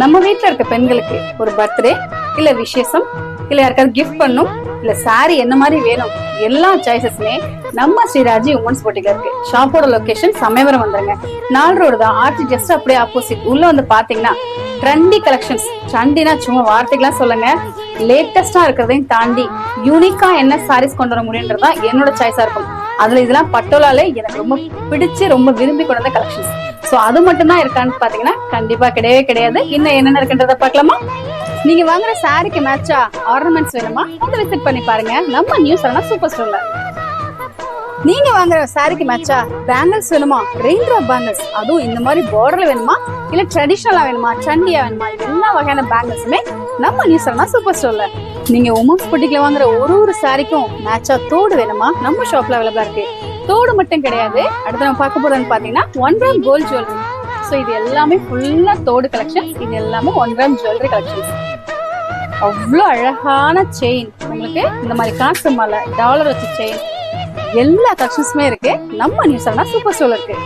நம்ம வீட்டுல இருக்க பெண்களுக்கு ஒரு பர்த்டே இல்ல விசேஷம் இல்ல யாருக்காவது கிஃப்ட் பண்ணும் இல்ல சாரி என்ன மாதிரி வேணும் எல்லா சாய்ஸஸுமே நம்ம ஸ்ரீராஜி உமன்ஸ் போட்டில இருக்கு. ஷாப்போட லொகேஷன் சமயபுரம் வந்துருங்க. 4 ரோடு தான். ஆர்ச்சி ஜஸ்ட் அப்படியே ஆப்போசிட். உள்ள வந்து பாத்தீங்கன்னா ட்ரெண்டி கலெக்ஷன்ஸ். ட்ரெண்டினா சும்மா வார்த்தைக்கெல்லாம் சொல்லுங்க, லேட்டஸ்டா இருக்கிறதையும் தாண்டி யூனிக்கா என்ன சாரீஸ் கொண்டு வர முடியுன்றதா என்னோட சாய்ஸா இருக்கும். அதுல இதெல்லாம் பட்டோலாலே எனக்கு ரொம்ப பிடிச்சு ரொம்ப விரும்பி கொண்டு வந்த கலெக்ஷன்ஸ். சோ அது மட்டும் தான் இருக்கான்னு பாத்தீங்கன்னா கண்டிப்பா கிடையவே கிடையாது. இன்னும் என்னென்ன இருக்குன்றத பாக்கலாமா? நீங்க வாங்குற சாரிக்கு மேட்சா ஆர்னமெண்ட்ஸ் வேணுமா? அதை விசிட் பண்ணி பாருங்க நம்ம நியூ சரணா சூப்பர் ஸ்டோர்ல. நீங்க வாங்குற சாரிக்கு மேட்சா பேங்கிள்ஸ் வேணுமா? ரெயின் டிராப் பேங்கிள்ஸ், அதுவும் இந்த மாதிரி பார்டர்ல வேணுமா இல்ல ட்ரெடிஷனலா வேணுமா ட்ரெண்டியா வேணுமா, எல்லா வகையான பேங்கிள்ஸுமே நம்ம நியூ சரணா சூப்பர் ஸ்டோர்ல. நீங்க உமன்ஸ் புட்டிக்ல வாங்குற ஒரு சாரிக்கும் மேட்சா தோடு வேணுமா? நம்ம ஷாப்ல அவைலபிளா இருக்கு. தோடு மட்டும் கிடையாது, அடுத்து நம்ம பார்க்க போறதுன்னு பாத்தீங்கன்னா 1 கிராம் கோல்ட் ஜுவல்லரி. ஸோ இது எல்லாமே ஃபுல்லா தோடு கலெக்ஷன்ஸ். இது எல்லாமே 1 கிராம் ஜுவல்லரி கலெக்ஷன்ஸ். அவ்வளோ அழகான செயின், உங்களுக்கு இந்த மாதிரி காசு மாலை டாலர் வச்ச செயின் எல்லா கலெக்ஷன்ஸுமே இருக்கு நம்ம நியூ சரணா சூப்பர் ஸ்டோர்ல இருக்கு.